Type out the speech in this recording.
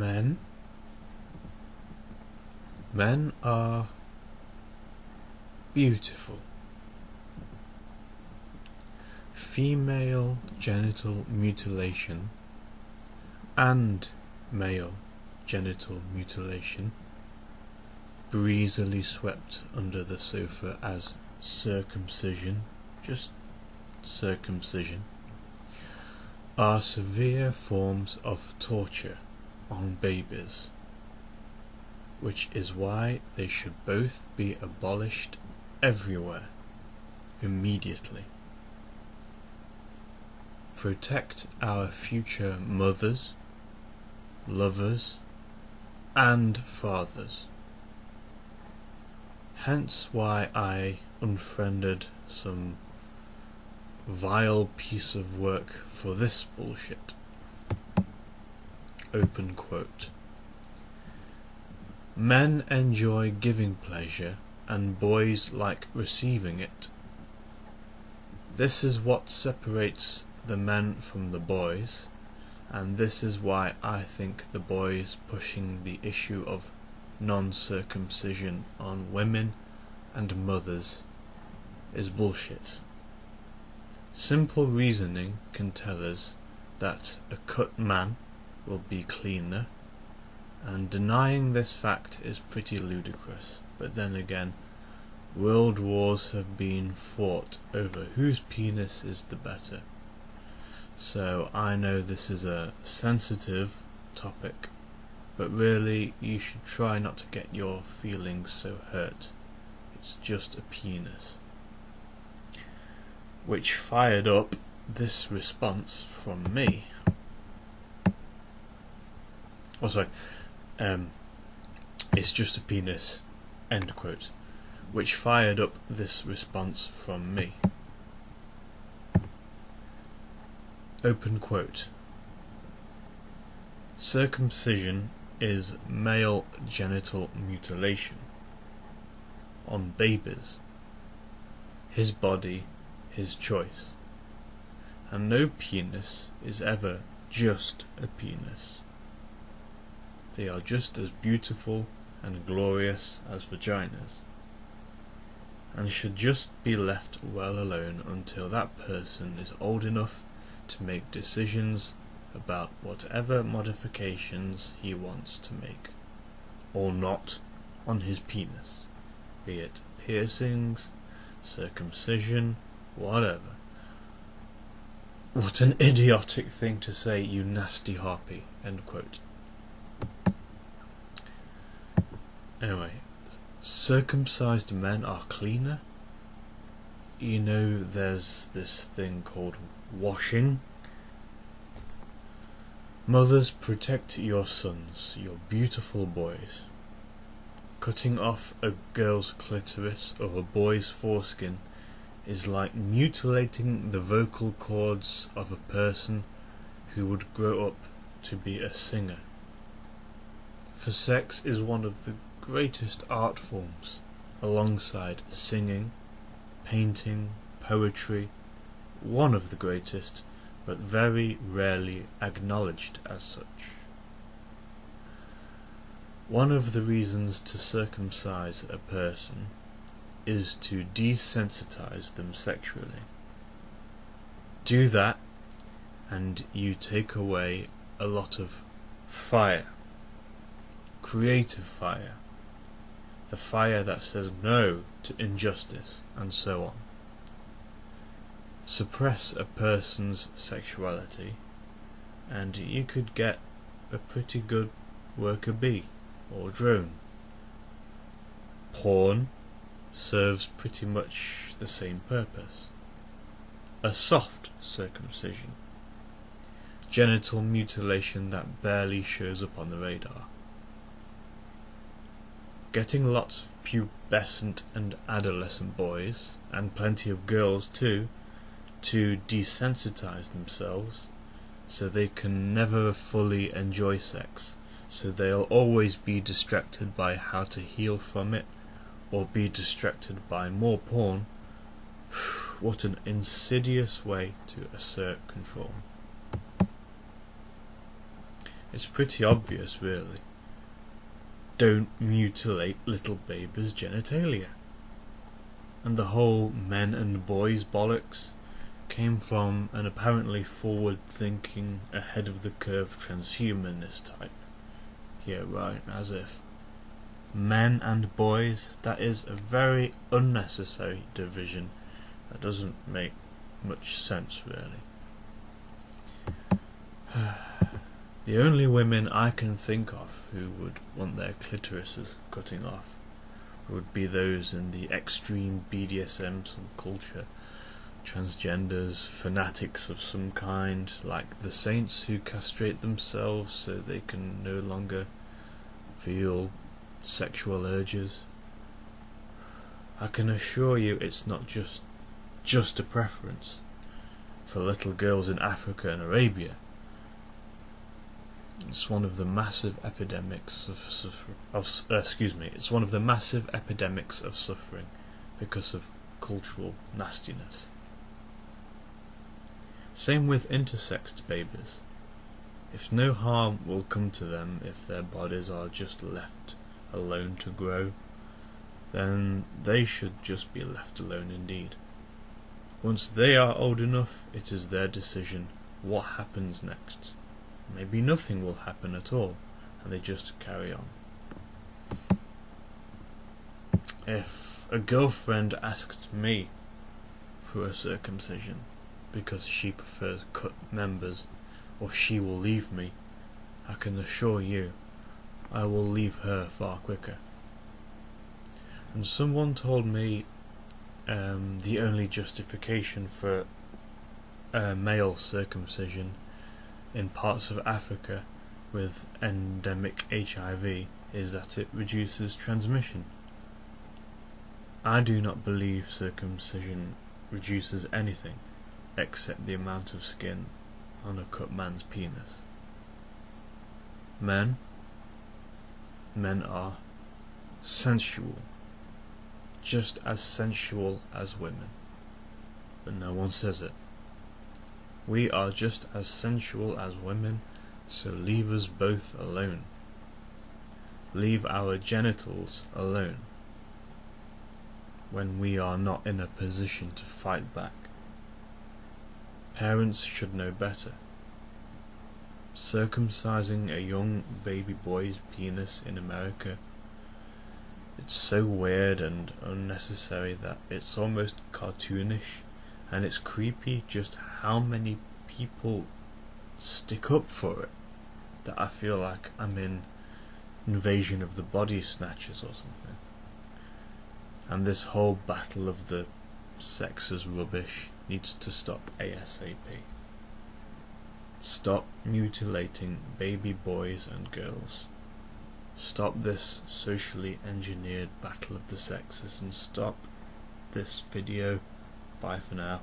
Men are beautiful. Female genital mutilation and male genital mutilation, breezily swept under the sofa as circumcision, just circumcision, are severe forms of torture on babies, which is why they should both be abolished everywhere, immediately. Protect our future mothers, lovers, and fathers. Hence why I unfriended some vile piece of work for this bullshit. Open quote. Men enjoy giving pleasure and boys like receiving it. This is what separates the men from the boys, and this is why I think the boys pushing the issue of non-circumcision on women and mothers is bullshit. Simple reasoning can tell us that a cut man will be cleaner, and denying this fact is pretty ludicrous. But then again, world wars have been fought over whose penis is the better. So I know this is a sensitive topic, but really you should try not to get your feelings so hurt. It's just a penis. Which fired up this response from me. Oh, sorry. It's just a penis. End quote. Which fired up this response from me. Open quote. Circumcision is male genital mutilation on babies. His body, his choice. And no penis is ever just a penis. They are just as beautiful and glorious as vaginas, and should just be left well alone until that person is old enough to make decisions about whatever modifications he wants to make, or not, on his penis, be it piercings, circumcision, whatever. What an idiotic thing to say, you nasty harpy. End quote. Anyway, circumcised men are cleaner. You know, there's this thing called washing. Mothers, protect your sons, your beautiful boys. Cutting off a girl's clitoris or a boy's foreskin is like mutilating the vocal cords of a person who would grow up to be a singer. For sex is one of the greatest art forms, alongside singing, painting, poetry, one of the greatest, but very rarely acknowledged as such. One of the reasons to circumcise a person is to desensitize them sexually. Do that, and you take away a lot of fire, creative fire, the fire that says no to injustice, and so on. Suppress a person's sexuality, and you could get a pretty good worker bee or drone. Porn serves pretty much the same purpose. A soft circumcision. Genital mutilation that barely shows up on the radar. Getting lots of pubescent and adolescent boys, and plenty of girls too, to desensitize themselves so they can never fully enjoy sex, so they'll always be distracted by how to heal from it, or be distracted by more porn. What an insidious way to assert control. It's pretty obvious, really. Don't mutilate little babies' genitalia. And the whole men and boys bollocks came from an apparently forward-thinking, ahead-of-the-curve transhumanist type. Yeah, right, as if. Men and boys, that is a very unnecessary division that doesn't make much sense, really. The only women I can think of who would want their clitorises cutting off would be those in the extreme BDSM subculture, transgenders, fanatics of some kind, like the saints who castrate themselves so they can no longer feel sexual urges. I can assure you it's not just a preference for little girls in Africa and Arabia. It's one of the massive epidemics it's one of the massive epidemics of suffering because of cultural nastiness. Same with intersexed babies. If no harm will come to them if their bodies are just left alone to grow, then they should just be left alone indeed. Once they are old enough, it is their decision what happens next. Maybe nothing will happen at all, and they just carry on. If a girlfriend asked me for a circumcision because she prefers cut members, or she will leave me, I can assure you I will leave her far quicker. And someone told me the only justification for male circumcision in parts of Africa with endemic HIV is that it reduces transmission. I do not believe circumcision reduces anything except the amount of skin on a cut man's penis. Men are sensual, just as sensual as women, but no one says it. We are just as sensual as women, so leave us both alone. Leave our genitals alone when we are not in a position to fight back. Parents should know better. Circumcising a young baby boy's penis in America, it's so weird and unnecessary that it's almost cartoonish, and it's creepy just how many people stick up for it, that I feel like I'm in Invasion of the Body Snatchers or something. And this whole battle of the sexes rubbish needs to stop ASAP. Stop mutilating baby boys and girls. Stop this socially engineered battle of the sexes, and stop this video. Bye for now.